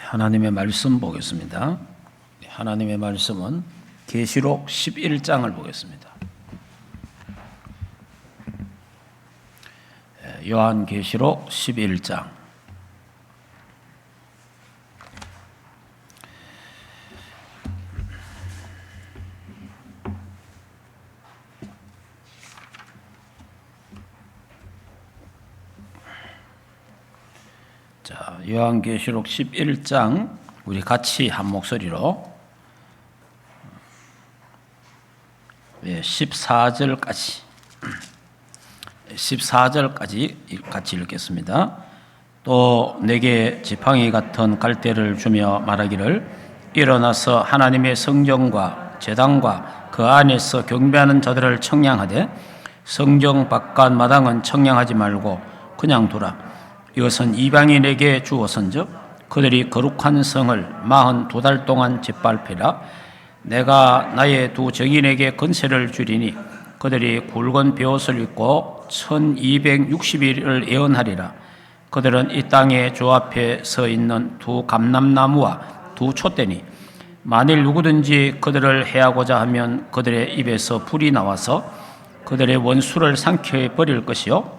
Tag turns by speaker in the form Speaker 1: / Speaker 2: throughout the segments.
Speaker 1: 하나님의 말씀 보겠습니다. 하나님의 말씀은 계시록 11장을 보겠습니다. 요한계시록 11장. 자, 요한계시록 11장 우리 같이 한 목소리로 14절까지 같이 읽겠습니다. 또 내게 지팡이 같은 갈대를 주며 말하기를 일어나서 하나님의 성전과 제단과 그 안에서 경배하는 자들을 청량하되 성전 바깥 마당은 청량하지 말고 그냥 두라. 이것은 이방인에게 주어선즉 그들이 거룩한 성을 42달 동안 짓밟히라. 내가 나의 두 증인에게 권세를 주리니 그들이 굵은 베옷을 입고 1260일을 예언하리라. 그들은 이 땅의 주 앞에 서 있는 두 감람나무와 두 촛대니 만일 누구든지 그들을 해하고자 하면 그들의 입에서 불이 나와서 그들의 원수를 삼켜 버릴 것이요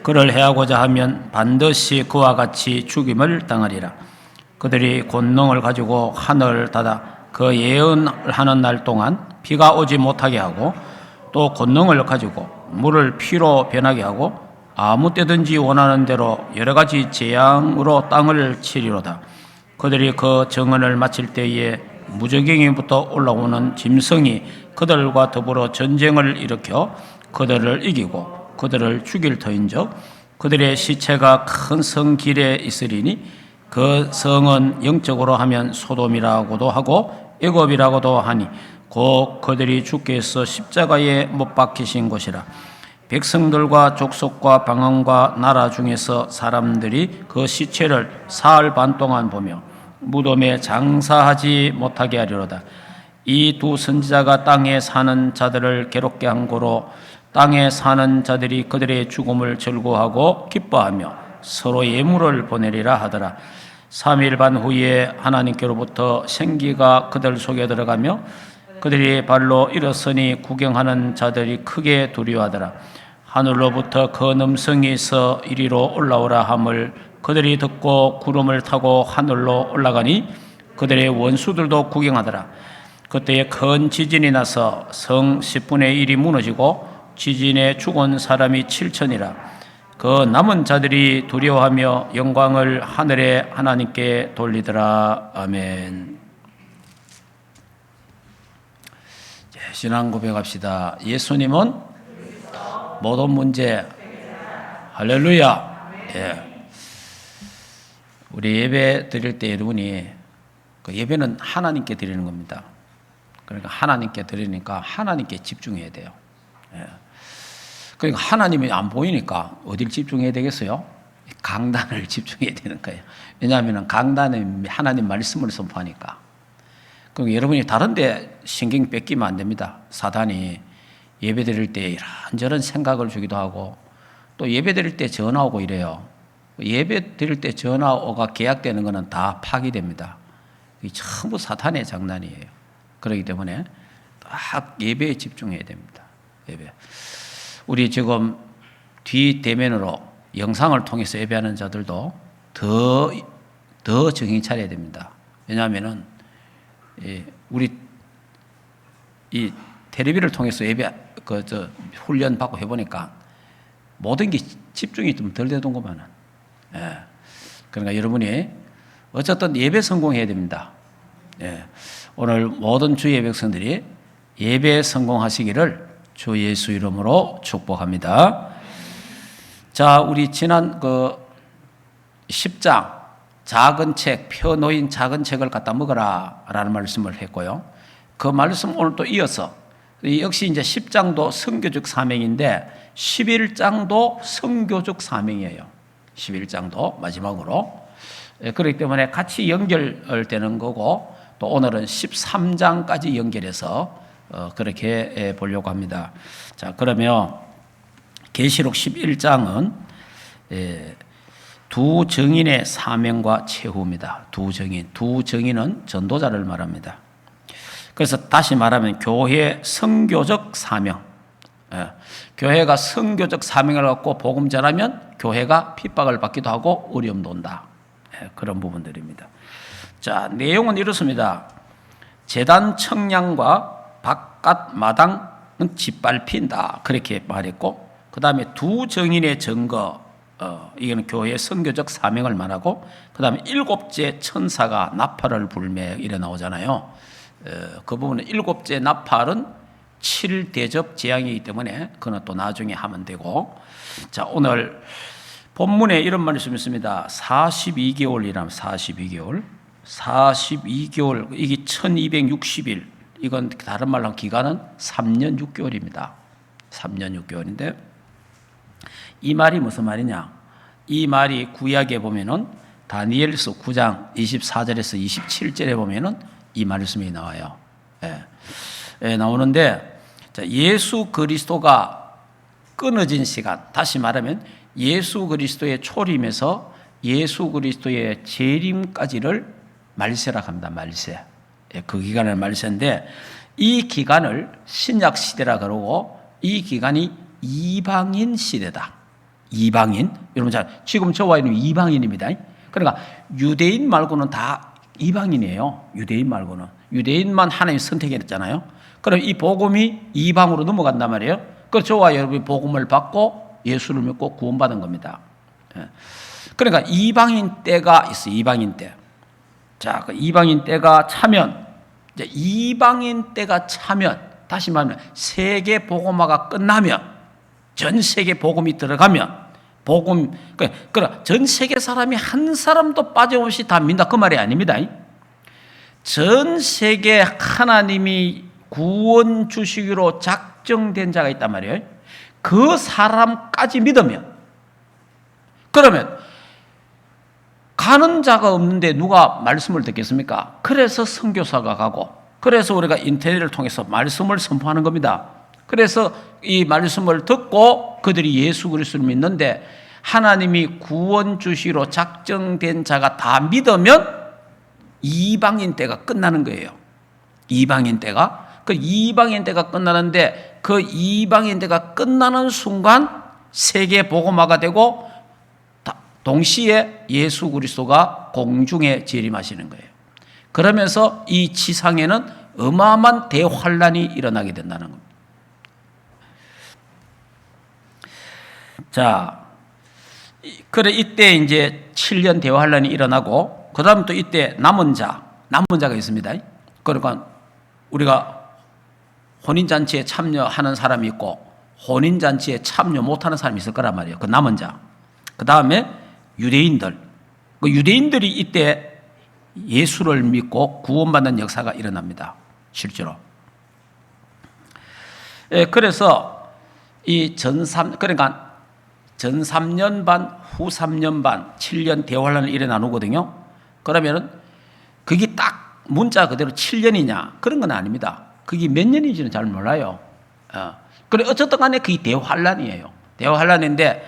Speaker 1: 그를 해하고자 하면 반드시 그와 같이 죽임을 당하리라. 그들이 권능을 가지고 하늘을 닫아 그 예언을 하는 날 동안 비가 오지 못하게 하고 또 권능을 가지고 물을 피로 변하게 하고 아무 때든지 원하는 대로 여러 가지 재앙으로 땅을 치리로다. 그들이 그 정언을 마칠 때에 무저갱이부터 올라오는 짐승이 그들과 더불어 전쟁을 일으켜 그들을 이기고 그들을 죽일 터인즉 그들의 시체가 큰 성 길에 있으리니 그 성은 영적으로 하면 소돔이라고도 하고 애굽이라고도 하니 곧 그들이 주께서 십자가에 못 박히신 곳이라. 백성들과 족속과 방언과 나라 중에서 사람들이 그 시체를 사흘 반 동안 보며 무덤에 장사하지 못하게 하리로다. 이 두 선지자가 땅에 사는 자들을 괴롭게 한 고로 땅에 사는 자들이 그들의 죽음을 즐거워하고 기뻐하며 서로 예물을 보내리라 하더라. 3일 반 후에 하나님께로부터 생기가 그들 속에 들어가며 그들이 발로 일어서니 구경하는 자들이 크게 두려워하더라. 하늘로부터 큰 음성이 있어 이리로 올라오라 함을 그들이 듣고 구름을 타고 하늘로 올라가니 그들의 원수들도 구경하더라. 그때에 큰 지진이 나서 성 10분의 1이 무너지고 지진에 죽은 사람이 7천이라. 그 남은 자들이 두려워하며 영광을 하늘의 하나님께 돌리더라. 아멘. 신앙 고백합시다. 예수님은 모든 문제. 할렐루야. 예. 우리 예배 드릴 때 여러분이 그 예배는 하나님께 드리는 겁니다. 그러니까 하나님께 드리니까 하나님께 집중해야 돼요. 예. 그러니까 하나님이 안 보이니까 어딜 집중해야 되겠어요? 강단을 집중해야 되는 거예요. 왜냐하면 강단은 하나님 말씀을 선포하니까. 그럼 여러분이 다른 데 신경 뺏기면 안 됩니다. 사단이 예배 드릴 때 이런저런 생각을 주기도 하고 또 예배 드릴 때 전화 오고 이래요. 예배 드릴 때 전화가 계약되는 것은 다 파기됩니다. 이게 전부 사탄의 장난이에요. 그렇기 때문에 딱 예배에 집중해야 됩니다. 예배. 우리 지금 뒷대면으로 영상을 통해서 예배하는 자들도 더 정신 차려야 됩니다. 왜냐하면은 우리 이 텔레비를 통해서 예배 훈련 받고 해보니까 모든 게 집중이 좀 덜 되던구만은. 예. 그러니까 여러분이 어쨌든 예배 성공해야 됩니다. 예. 오늘 모든 주의 백성들이 예배 성공하시기를 주 예수 이름으로 축복합니다. 자, 우리 지난 10장 작은 책, 펴 놓인 작은 책을 갖다 먹어라 라는 말씀을 했고요. 그 말씀 오늘 또 이어서 역시 이제 10장도 선교적 사명인데 11장도 선교적 사명이에요. 11장도 마지막으로. 그렇기 때문에 같이 연결되는 거고 또 오늘은 13장까지 연결해서 그렇게 보려고 합니다. 자, 그러면 계시록 11장은 두 증인의 사명과 최후입니다. 두 증인은 전도자를 말합니다. 그래서 다시 말하면 교회의 선교적 사명, 교회가 선교적 사명을 갖고 복음 전하면 교회가 핍박을 받기도 하고 어려움도 온다. 그런 부분들입니다. 자, 내용은 이렇습니다. 제단 청량과 바깥 마당은 짓밟힌다. 그렇게 말했고, 그 다음에 두 증인의 증거, 이거는 교회의 선교적 사명을 말하고, 그 다음에 일곱째 천사가 나팔을 불매 이래 나오잖아요. 그 부분은 일곱째 나팔은 7대접 재앙이기 때문에 그건 또 나중에 하면 되고, 자, 오늘 본문에 이런 말씀이 있습니다. 42개월이라면 42개월, 이게 1260일, 이건 다른 말로 하면 기간은 3년 6개월입니다. 3년 6개월인데 이 말이 무슨 말이냐? 이 말이 구약에 보면은 다니엘서 9장 24절에서 27절에 보면은 이 말씀이 나와요. 나오는데, 예수 그리스도가 끊어진 시간, 다시 말하면 예수 그리스도의 초림에서 예수 그리스도의 재림까지를 말세라 합니다. 말세. 그 기간을 말세인데, 이 기간을 신약 시대라 그러고, 이 기간이 이방인 시대다. 이방인. 여러분 잘, 지금 저와 있는 이방인입니다. 그러니까 유대인 말고는 다 이방인이에요. 유대인 말고는. 유대인만 하나님 선택했잖아요. 그럼 이 복음이 이방으로 넘어간단 말이에요. 그래서 저와 여러분이 복음을 받고 예수를 믿고 구원받은 겁니다. 그러니까 이방인 때가 있어요. 이방인 때. 자, 그 이방인 때가 차면, 이제 이방인 때가 차면, 다시 말하면 세계 복음화가 끝나면, 전 세계 복음이 들어가면, 그러니까 전 세계 사람이 한 사람도 빠짐없이 다 믿는다 그 말이 아닙니다. 전 세계 하나님이 구원 주시기로 작정된 자가 있단 말이에요. 그 사람까지 믿으면, 그러면 가는 자가 없는데 누가 말씀을 듣겠습니까? 그래서 선교사가 가고, 그래서 우리가 인터넷을 통해서 말씀을 선포하는 겁니다. 그래서 이 말씀을 듣고 그들이 예수 그리스도를 믿는데, 하나님이 구원 주시로 작정된 자가 다 믿으면 이방인 때가 끝나는 거예요. 이방인 때가. 그 이방인 때가 끝나는데, 그 이방인 때가 끝나는 순간 세계 복음화가 되고 동시에 예수 그리스도가 공중에 재림하시는 거예요. 그러면서 이 지상에는 어마어마한 대환란이 일어나게 된다는 겁니다. 자, 그래 이때 이제 7년 대환란이 일어나고, 그 다음 또 이때 남은 자가 있습니다. 그러니까 우리가 혼인잔치에 참여하는 사람이 있고 혼인잔치에 참여 못하는 사람이 있을 거란 말이에요. 그 남은 자. 그 다음에 유대인들. 그 유대인들이 이때 예수를 믿고 구원받는 역사가 일어납니다. 실제로. 그래서 그러니까 전 3년 반, 후 3년 반, 7년 대환란을 이래 나누거든요. 그러면은 그게 딱 문자 그대로 7년이냐? 그런 건 아닙니다. 그게 몇 년인지는 잘 몰라요. 그래, 어쨌든 간에 그게 대환란이에요. 대환란인데,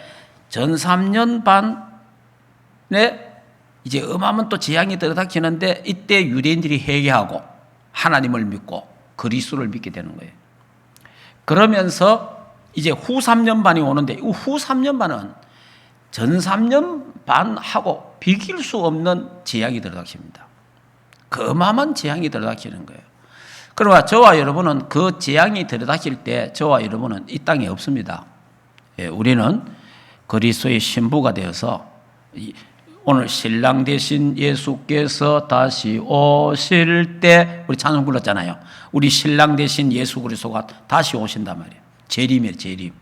Speaker 1: 전 3년 반에 이제 어마어마한 또 재앙이 들어닥치는데, 이때 유대인들이 회개하고 하나님을 믿고 그리스도를 믿게 되는 거예요. 그러면서 이제 후 3년 반이 오는데, 이 후 3년 반은 전 3년 반하고 비길 수 없는 재앙이 들어닥칩니다. 그 어마어마한 재앙이 들어닥치는 거예요. 그러나 저와 여러분은 그 재앙이 들어닥칠 때 저와 여러분은 이 땅에 없습니다. 우리는 그리스도의 신부가 되어서 오늘 신랑 되신 예수께서 다시 오실 때 우리 찬송 불렀잖아요. 우리 신랑 되신 예수 그리스도가 다시 오신단 말이에요. 재림이에요, 재림.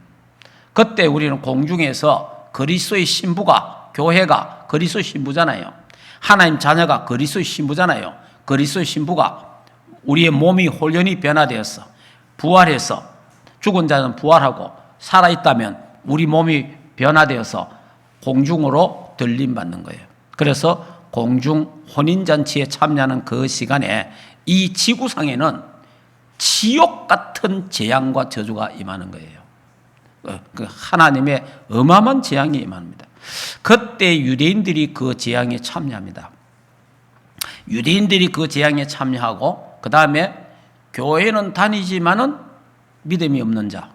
Speaker 1: 그때 우리는 공중에서 그리스도의 신부가, 교회가 그리스도의 신부잖아요. 하나님 자녀가 그리스도의 신부잖아요. 그리스도의 신부가 우리의 몸이 홀연히 변화되었어. 부활해서 죽은 자는 부활하고 살아있다면 우리 몸이 변화되어서 공중으로 들림받는 거예요. 그래서 공중 혼인잔치에 참여하는 그 시간에 이 지구상에는 지옥 같은 재앙과 저주가 임하는 거예요. 그 하나님의 어마어마한 재앙이 임합니다. 그때 유대인들이 그 재앙에 참여합니다. 유대인들이 그 재앙에 참여하고 그 다음에 교회는 다니지만은 믿음이 없는 자,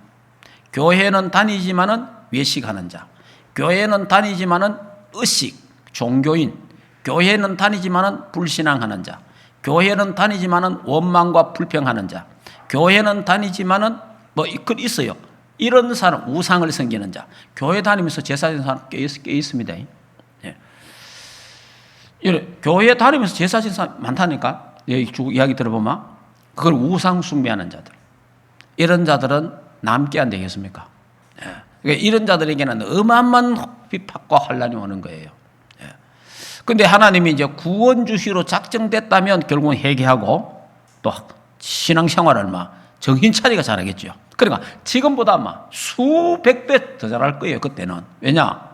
Speaker 1: 교회는 다니지만은 외식하는 자, 교회는 다니지만은 의식, 종교인, 교회는 다니지만은 불신앙하는 자, 교회는 다니지만은 원망과 불평하는 자, 교회는 다니지만은 뭐 있어요. 이런 사람, 우상을 섬기는 자, 교회 다니면서 제사 지는 사람 꽤 있습니다. 예. 교회 다니면서 제사 지는 사람 많다니까. 이야기 들어보면 그걸 우상 숭배하는 자들. 이런 자들은 남게 안 되겠습니까? 예. 그러니까 이런 자들에게는 어마어마한 비판과 환란이 오는 거예요. 그런데 하나님이 이제 구원 주시로 작정됐다면 결국은 회개하고 또 신앙생활을 정신 차리가 잘하겠죠. 그러니까 지금보다 수백 배 더 잘할 거예요. 그때는. 왜냐?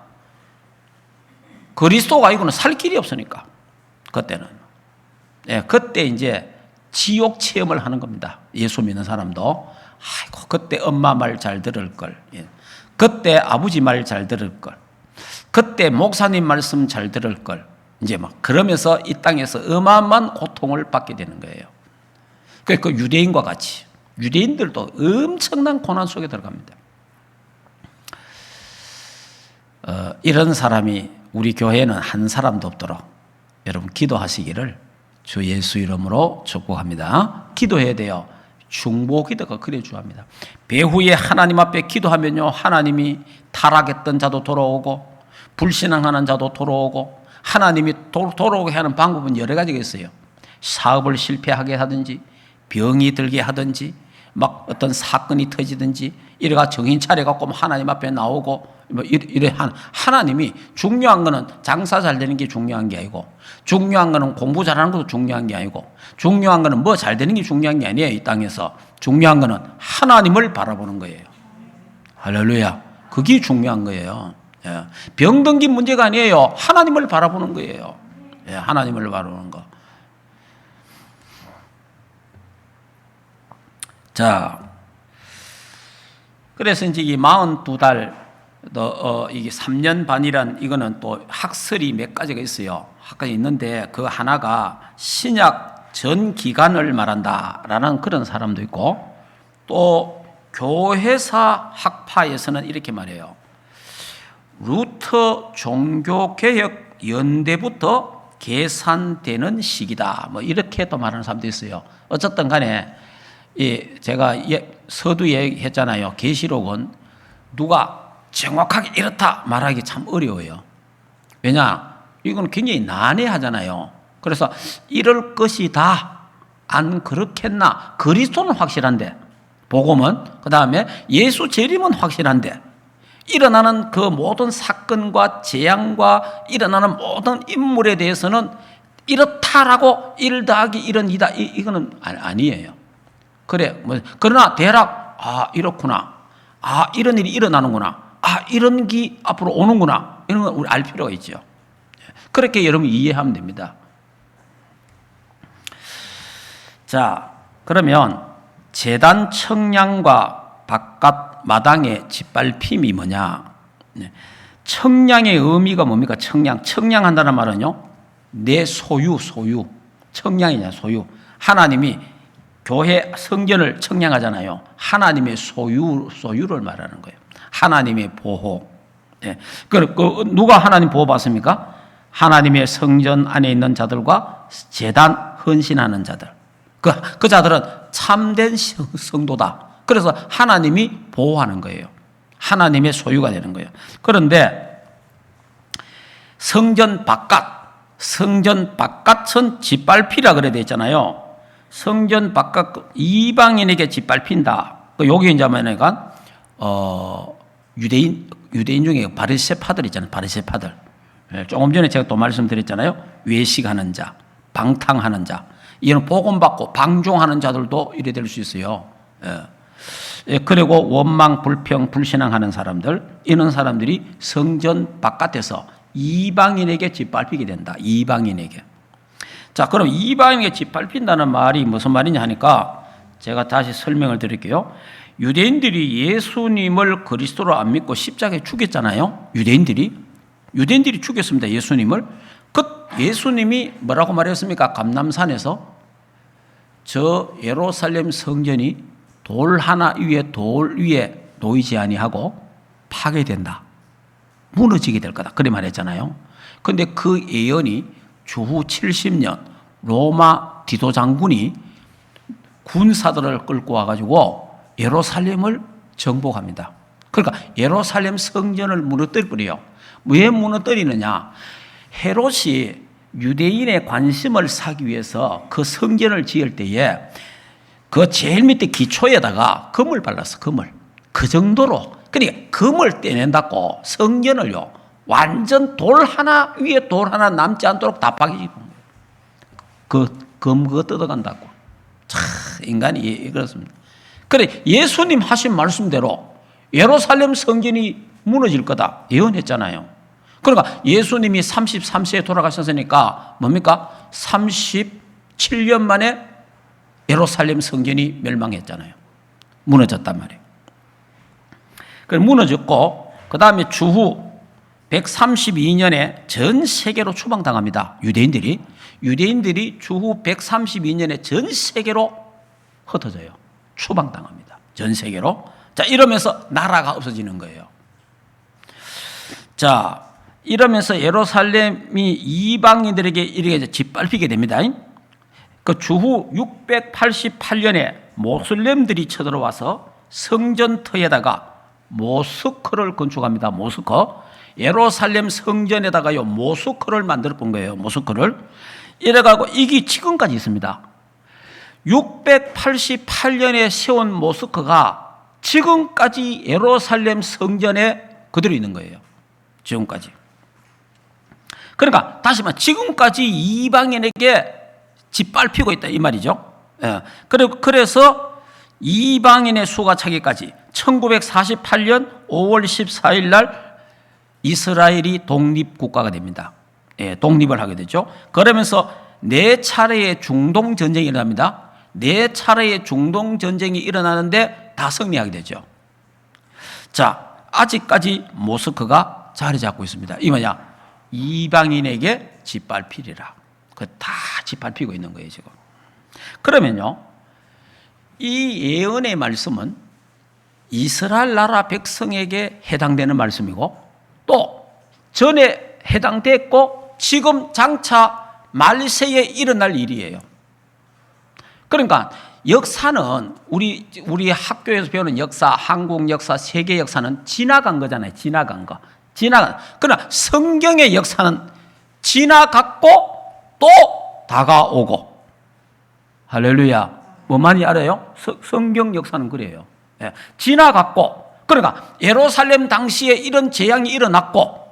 Speaker 1: 그리스도가 아니고는 살 길이 없으니까. 그때는. 예, 그때 이제 지옥 체험을 하는 겁니다. 예수 믿는 사람도. 아이고, 그때 엄마 말 잘 들을 걸. 예. 그때 아버지 말 잘 들을 걸. 그때 목사님 말씀 잘 들을 걸. 이제 그러면서 이 땅에서 어마어마한 고통을 받게 되는 거예요. 그 유대인과 같이. 유대인들도 엄청난 고난 속에 들어갑니다. 이런 사람이 우리 교회에는 한 사람도 없도록 여러분 기도하시기를 주 예수 이름으로 축복합니다. 기도해야 돼요. 중보 기도가 그래 주합니다. 배후에 하나님 앞에 기도하면요, 하나님이 타락했던 자도 돌아오고 불신앙하는 자도 돌아오고, 하나님이 돌아오게 하는 방법은 여러 가지가 있어요. 사업을 실패하게 하든지, 병이 들게 하든지, 어떤 사건이 터지든지, 이래가 정신 차려갖고 하나님 앞에 나오고, 하나님이 중요한 거는 장사 잘 되는 게 중요한 게 아니고, 중요한 거는 공부 잘하는 것도 중요한 게 아니고, 중요한 거는 뭐 잘 되는 게 중요한 게 아니에요. 이 땅에서 중요한 거는 하나님을 바라보는 거예요. 할렐루야. 그게 중요한 거예요. 병든기 문제가 아니에요. 하나님을 바라보는 거예요. 하나님을 바라보는 거. 자, 그래서 이제 이 42달, 이게 3년 반이란 이거는 또 학설이 몇 가지가 있어요. 학설이 있는데 그 하나가 신약 전 기간을 말한다라는 그런 사람도 있고, 또 교회사 학파에서는 이렇게 말해요. 루터 종교개혁 연대부터 계산되는 시기다. 이렇게 또 말하는 사람도 있어요. 어쨌든 간에 제가 서두에 했잖아요. 계시록은 누가 정확하게 이렇다 말하기 참 어려워요. 왜냐? 이건 굉장히 난해하잖아요. 그래서 이럴 것이다, 안 그렇겠나. 그리스도는 확실한데, 복음은, 그 다음에 예수 재림은 확실한데, 일어나는 그 모든 사건과 재앙과 일어나는 모든 인물에 대해서는 이렇다라고 1 더하기 1은 2다, 이거는 아니에요. 그래, 그러나 대략, 이렇구나. 이런 일이 일어나는구나. 이런 게 앞으로 오는구나. 이런 건 우리 알 필요가 있죠. 그렇게 여러분 이해하면 됩니다. 자, 그러면 제단 청량과 바깥 마당의 짓밟힘이 뭐냐? 청량의 의미가 뭡니까? 청량한다는 말은요, 내 소유. 청량이냐, 소유. 하나님이 교회 성전을 청량하잖아요. 하나님의 소유를 말하는 거예요. 하나님의 보호. 누가 하나님 보호 받습니까? 하나님의 성전 안에 있는 자들과 제단 헌신하는 자들. 그 자들은 참된 성도다. 그래서 하나님이 보호하는 거예요. 하나님의 소유가 되는 거예요. 그런데 성전 바깥은 짓밟히라 그래 돼 있잖아요. 성전 바깥 이방인에게 짓밟힌다. 여기 이제 뭐냐면 유대인 중에 바리새파들 있잖아요. 바리새파들. 조금 전에 제가 또 말씀드렸잖아요. 외식하는 자, 방탕하는 자, 이런 복음 받고 방종하는 자들도 이래 될 수 있어요. 그리고 원망, 불평, 불신앙하는 사람들, 이런 사람들이 성전 바깥에서 이방인에게 짓밟히게 된다. 이방인에게. 자, 그럼 이방인에게 짓밟힌다는 말이 무슨 말이냐 하니까 제가 다시 설명을 드릴게요. 유대인들이 예수님을 그리스도로 안 믿고 십자가에 죽였잖아요. 유대인들이 유대인들이 죽였습니다. 예수님을. 그 예수님이 뭐라고 말했습니까? 감람산에서 저 예루살렘 성전이 돌 하나 위에 돌 위에 놓이지 아니하고 파괴된다. 무너지게 될 거다. 그래 말했잖아요. 그런데 그 예언이 주후 70년 로마 디도 장군이 군사들을 끌고 와가지고 예루살렘을 정복합니다. 그러니까 예루살렘 성전을 무너뜨려 버려요. 왜 무너뜨리느냐? 헤롯이 유대인의 관심을 사기 위해서 그 성전을 지을 때에 그 제일 밑에 기초에다가 금을 발랐어. 금을. 그 정도로. 그러니까 금을 떼낸다고 성전을요 완전 돌 하나 위에 돌 하나 남지 않도록 다 파괴시킨 거예요. 그거 뜯어간다고. 참 인간이 그렇습니다. 그래 예수님 하신 말씀대로 예루살렘 성전이 무너질 거다 예언했잖아요. 그러니까 예수님이 33세에 돌아가셨으니까 뭡니까? 37년 만에 예루살렘 성전이 멸망했잖아요. 무너졌단 말이에요. 그래 무너졌고 그 다음에 주후 132년에 전 세계로 추방당합니다. 유대인들이 주후 132년에 전 세계로 흩어져요. 추방당합니다. 전 세계로. 자, 이러면서 나라가 없어지는 거예요. 자, 이러면서 예루살렘이 이방인들에게 이렇게 짓밟히게 됩니다. 그 주후 688년에 모슬렘들이 쳐들어와서 성전터에다가 모스크를 건축합니다. 모스크. 예루살렘 성전에다가요 모스크를 만들어 본 거예요. 모스크를. 이래가고 이게 지금까지 있습니다. 688년에 세운 모스크가 지금까지 예루살렘 성전에 그대로 있는 거예요. 지금까지. 그러니까 다시 말해 지금까지 이방인에게 짓밟히고 있다 이 말이죠. 예. 그래서 이방인의 수가 차기까지 1948년 5월 14일 날 이스라엘이 독립국가가 됩니다. 예, 독립을 하게 되죠. 그러면서 4차례의 중동전쟁이 일어납니다. 4차례의 중동전쟁이 일어나는데 다 승리하게 되죠. 자, 아직까지 모스크가 자리 잡고 있습니다. 이 뭐냐? 이방인에게 짓밟히리라. 그 다 짓밟히고 있는 거예요, 지금. 그러면요, 이 예언의 말씀은 이스라엘 나라 백성에게 해당되는 말씀이고 또 전에 해당됐고 지금 장차 말세에 일어날 일이에요. 그러니까 역사는 우리 학교에서 배우는 역사, 한국 역사, 세계 역사는 지나간 거잖아요. 지나간 거. 그러나 성경의 역사는 지나갔고 또 다가오고. 할렐루야. 뭐 많이 알아요? 성경 역사는 그래요. 예. 지나갔고 그러니까 예루살렘 당시에 이런 재앙이 일어났고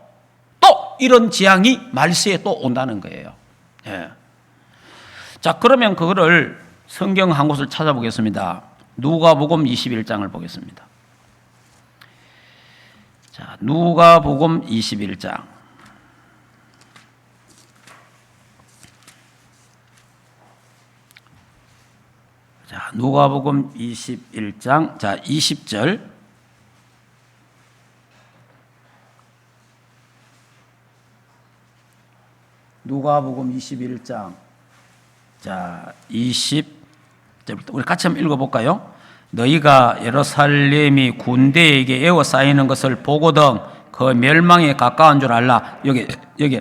Speaker 1: 또 이런 재앙이 말세에 또 온다는 거예요. 예. 자, 그러면 그거를 성경 한 곳을 찾아보겠습니다. 누가복음 21장을 보겠습니다. 자, 누가복음 21장. 자, 누가복음 21장. 자, 20절. 누가복음 21장. 자, 20절부터 우리 같이 한번 읽어볼까요? 너희가 예루살렘이 군대에게 에워싸이는 것을 보거든 그 멸망에 가까운 줄 알라. 여기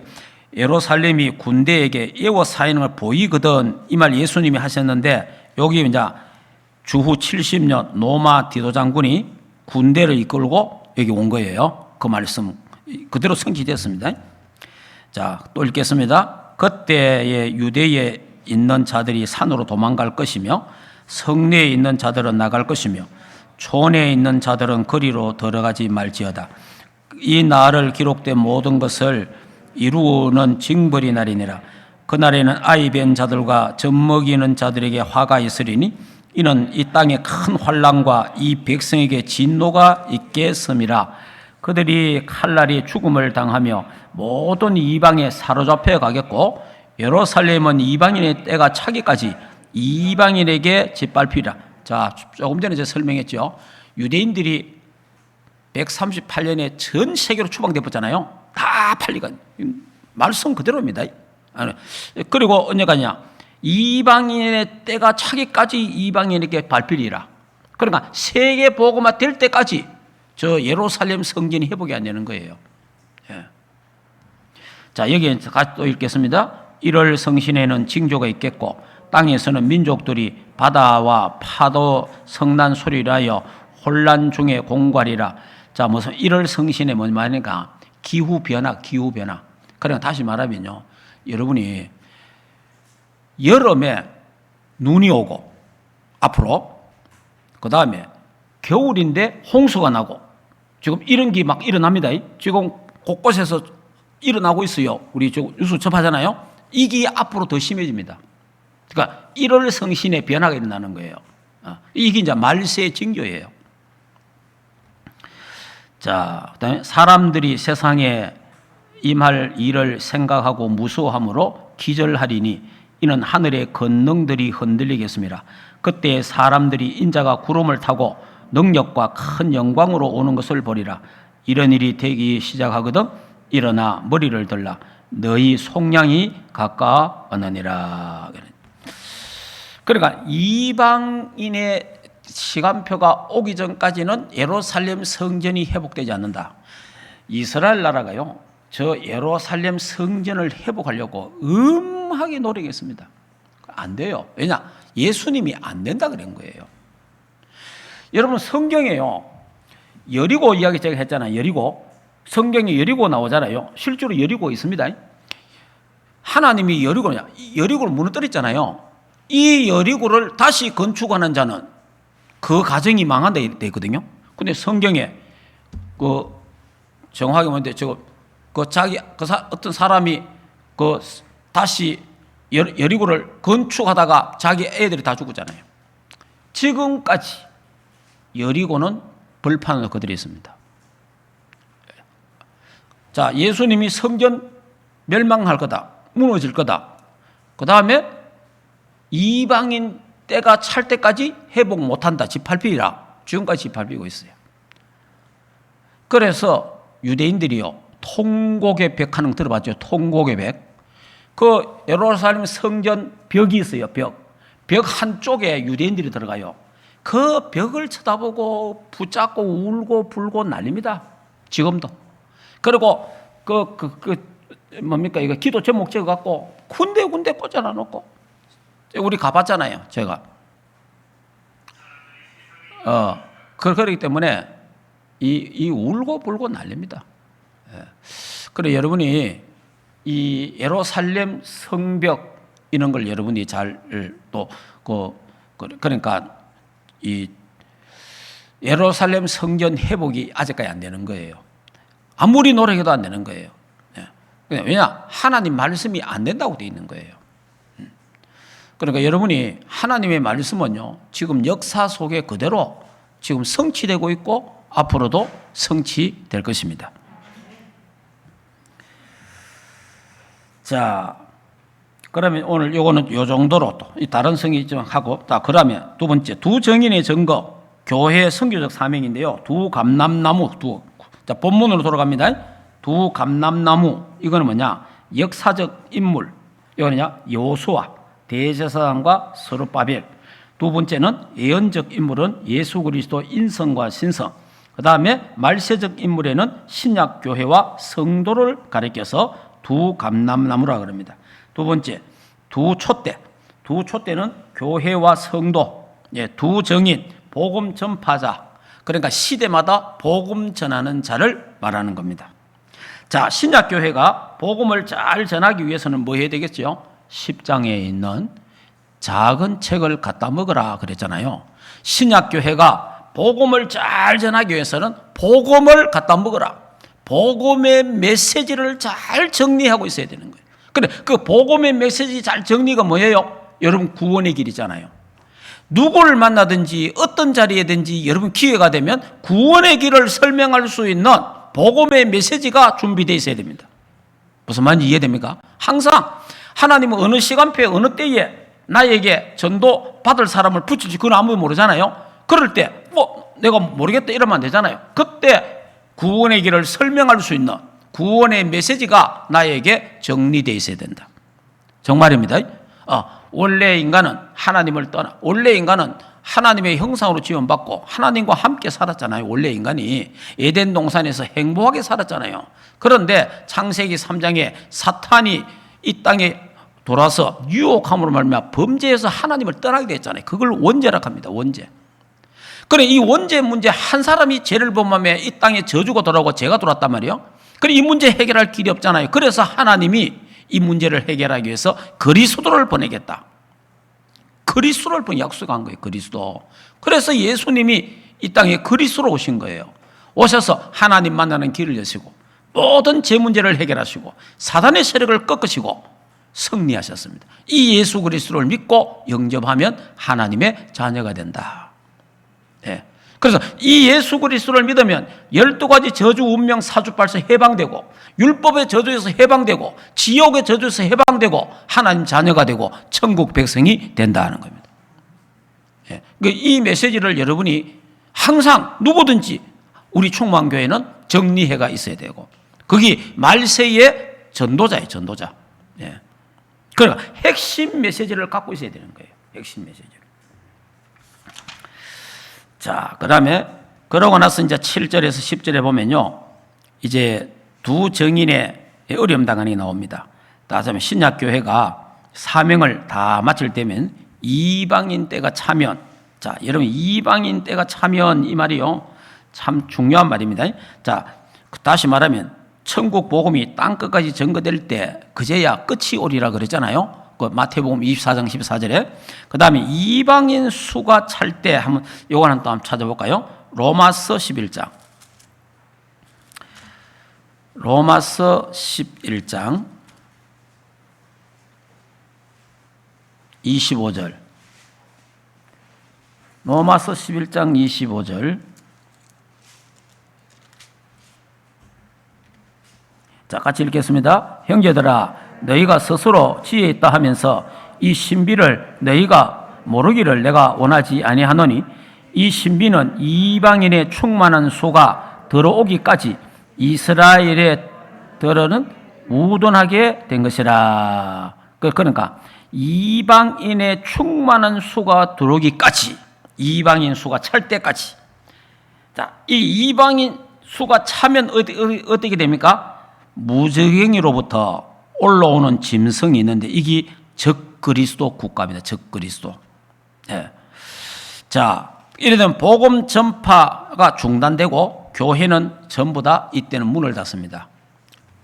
Speaker 1: 예루살렘이 군대에게 에워싸이는 걸 보이거든 이 말 예수님이 하셨는데 여기 이제 주후 70년 로마 디도 장군이 군대를 이끌고 여기 온 거예요. 그 말씀 그대로 성취됐습니다. 자, 또 읽겠습니다. 그때에 유대에 있는 자들이 산으로 도망갈 것이며 성내에 있는 자들은 나갈 것이며 촌에 있는 자들은 거리로 들어가지 말지어다. 이 날을 기록된 모든 것을 이루는 징벌이 날이니라. 그날에는 아이 뵌 자들과 젖먹이는 자들에게 화가 있으리니 이는 이 땅에 큰 환난과 이 백성에게 진노가 있겠음이라. 그들이 칼날이 죽음을 당하며 모든 이방에 사로잡혀 가겠고 예루살렘은 이방인의 때가 차기까지 이방인에게 짓밟히리라. 자, 조금 전에 제가 설명했죠. 유대인들이 138년에 전 세계로 추방되었잖아요. 다 팔리가. 말씀 그대로입니다. 그리고 언제가냐? 이방인의 때가 차기까지 이방인에게 밟히리라. 그러니까 세계 복음화 될 때까지 저 예루살렘 성전이 회복이 안 되는 거예요. 예. 자, 여기 또 읽겠습니다. 1월 성신에는 징조가 있겠고 땅에서는 민족들이 바다와 파도 성난 소리를 하여 혼란 중에 공갈이라. 자, 무슨 1월 성신에 뭔 말이니까 기후 변화. 그러니까 다시 말하면요, 여러분이 여름에 눈이 오고 앞으로, 그 다음에 겨울인데 홍수가 나고, 지금 이런 게 막 일어납니다. 지금 곳곳에서 일어나고 있어요. 우리 지금 뉴스 접하잖아요. 이게 앞으로 더 심해집니다. 그러니까 1월 성신의 변화가 일어나는 거예요. 이게 이제 말세의 징조예요. 자, 그다음에 사람들이 세상에 임할 일을 생각하고 무서워함으로 기절하리니 이는 하늘의 권능들이 흔들리겠습니다. 그때 사람들이 인자가 구름을 타고 능력과 큰 영광으로 오는 것을 보리라. 이런 일이 되기 시작하거든 일어나 머리를 들라. 너희 속량이 가까웠느니라. 그러니까 이방인의 시간표가 오기 전까지는 예루살렘 성전이 회복되지 않는다. 이스라엘 나라가요, 저 예루살렘 성전을 회복하려고 음하게 노력했습니다. 안 돼요. 왜냐? 예수님이 안 된다 그런 거예요. 여러분, 성경에요, 여리고 이야기 제가 했잖아요. 여리고. 성경에 여리고 나오잖아요. 실제로 여리고 있습니다. 하나님이 여리고를 무너뜨렸잖아요. 이 여리고를 다시 건축하는 자는 그 가정이 망한다 돼 있거든요. 근데 성경에 정확하게 뭔데 어떤 사람이 다시 여리고를 건축하다가 자기 애들이 다 죽었잖아요. 지금까지 여리고는 벌판으로 그들이 있습니다. 자, 예수님이 성전 멸망할 거다, 무너질 거다. 그 다음에 이방인 때가 찰 때까지 회복 못한다. 지팔피라. 지금까지 지팔피고 있어요. 그래서 유대인들이요, 통곡의 벽 하는 거 들어봤죠? 통곡의 벽. 그 예루살렘 성전 벽이 있어요. 벽 한쪽에 유대인들이 들어가요. 그 벽을 쳐다보고 붙잡고 울고 불고 난립니다. 지금도. 그리고 뭡니까? 이거 기도 제목 적어갖고 군데군데 꽂아놔 놓고, 우리 가봤잖아요, 제가. 그렇기 때문에 이 울고 불고 난립니다. 예. 그래, 여러분이 이 예루살렘 성벽 이런 걸 여러분이 그러니까 이 예루살렘 성전 회복이 아직까지 안 되는 거예요. 아무리 노력해도 안 되는 거예요. 예. 왜냐? 하나님 말씀이 안 된다고 되어 있는 거예요. 그러니까 여러분이 하나님의 말씀은요, 지금 역사 속에 그대로 지금 성취되고 있고 앞으로도 성취될 것입니다. 자, 그러면 오늘 요거는 요 정도로 또 다른 성이 좀 하고, 그러면 두 번째, 두 정인의 증거, 교회 선교적 사명인데요. 두 감람나무, 자, 본문으로 돌아갑니다. 두 감람나무, 이거는 뭐냐? 역사적 인물, 이거는요, 여호수아, 대제사장과 스룹바벨. 두 번째는 예언적 인물은 예수 그리스도 인성과 신성. 그 다음에 말세적 인물에는 신약 교회와 성도를 가리켜서 두 감람나무라 그럽니다. 두 번째, 두 촛대. 두 촛대는 교회와 성도, 두 정인, 복음 전파자. 그러니까 시대마다 복음 전하는 자를 말하는 겁니다. 자, 신약 교회가 복음을 잘 전하기 위해서는 뭐 해야 되겠죠? 10장에 있는 작은 책을 갖다 먹으라 그랬잖아요. 신약 교회가 복음을 잘 전하기 위해서는 복음을 갖다 먹으라. 복음의 메시지를 잘 정리하고 있어야 되는 거예요. 근데 그 복음의 메시지 잘 정리가 뭐예요? 여러분, 구원의 길이잖아요. 누구를 만나든지 어떤 자리에든지 여러분 기회가 되면 구원의 길을 설명할 수 있는 복음의 메시지가 준비되어 있어야 됩니다. 무슨 말인지 이해됩니까? 항상 하나님은 어느 시간표에 어느 때에 나에게 전도 받을 사람을 붙일지 그건 아무도 모르잖아요. 그럴 때 내가 모르겠다 이러면 안 되잖아요. 그때 구원의 길을 설명할 수 있는 구원의 메시지가 나에게 정리되어 있어야 된다. 정말입니다. 원래 인간은 하나님을 떠나, 원래 인간은 하나님의 형상으로 지원받고 하나님과 함께 살았잖아요. 원래 인간이 에덴 동산에서 행복하게 살았잖아요. 그런데 창세기 3장에 사탄이 이 땅에 돌아서 유혹함으로 말미암아 범죄해서 하나님을 떠나게 됐잖아요. 그걸 원죄라고 합니다. 원죄. 그래, 이 원죄 문제, 한 사람이 죄를 범하며 이 땅에 저주가 돌아오고 죄가 돌았단 말이에요. 그래, 이 문제 해결할 길이 없잖아요. 그래서 하나님이 이 문제를 해결하기 위해서 그리스도를 보내겠다. 그리스도를 약속한 거예요. 그리스도. 그래서 예수님이 이 땅에 그리스도로 오신 거예요. 오셔서 하나님 만나는 길을 여시고 모든 죄 문제를 해결하시고 사단의 세력을 꺾으시고 승리하셨습니다. 이 예수 그리스도를 믿고 영접하면 하나님의 자녀가 된다. 네. 그래서 이 예수 그리스도를 믿으면 12가지 저주, 운명, 사주팔서 해방되고 율법의 저주에서 해방되고 지옥의 저주에서 해방되고 하나님 자녀가 되고 천국 백성이 된다는 겁니다. 네. 이 메시지를 여러분이 항상 누구든지 우리 충만교회는 정리해가 있어야 되고 거기 말세의 전도자예요. 전도자. 네. 그러니까 핵심 메시지를 갖고 있어야 되는 거예요. 핵심 메시지를. 자, 그 다음에 그러고 나서 이제 7절에서 10절에 보면요, 이제 두 정인의 어려움 당한이 나옵니다. 다시 신약교회가 사명을 다 마칠 때면 이방인 때가 차면, 자, 여러분 이방인 때가 차면 이 말이요, 참 중요한 말입니다. 자, 다시 말하면 천국 복음이 땅끝까지 전거될 때 그제야 끝이 오리라 그랬잖아요. 그 마태복음 24장 14절에. 그 다음에 이방인 수가 찰 때 한번 요거는 또 한번 찾아볼까요? 로마서 11장. 로마서 11장 25절. 로마서 11장 25절. 자, 같이 읽겠습니다. 형제들아, 너희가 스스로 지혜 있다 하면서 이 신비를 너희가 모르기를 내가 원하지 아니하노니 이 신비는 이방인의 충만한 수가 들어오기까지 이스라엘에 들어는 무돈하게 된 것이라. 그러니까 이방인의 충만한 수가 들어오기까지, 이방인 수가 찰 때까지. 자, 이 이방인 수가 차면 어떻게 됩니까? 무저갱이로부터 올라오는 짐승이 있는데 이게 적그리스도 국가입니다. 적그리스도. 네. 자, 이래 되면 복음 전파가 중단되고 교회는 전부 다 이때는 문을 닫습니다.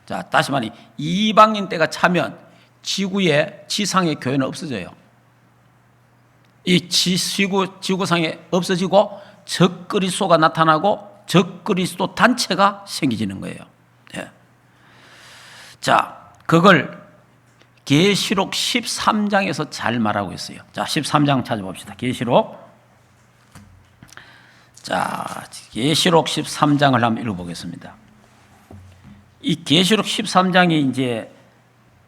Speaker 1: 자, 다시 말해 이방인 때가 차면 지구의 지상의 교회는 없어져요. 이 지구상에 없어지고 적그리스도가 나타나고 적그리스도 단체가 생기지는 거예요. 네. 자, 그걸 계시록 13장에서 잘 말하고 있어요. 자, 13장 찾아봅시다. 계시록. 자, 계시록 13장을 한번 읽어보겠습니다. 이 계시록 13장이 이제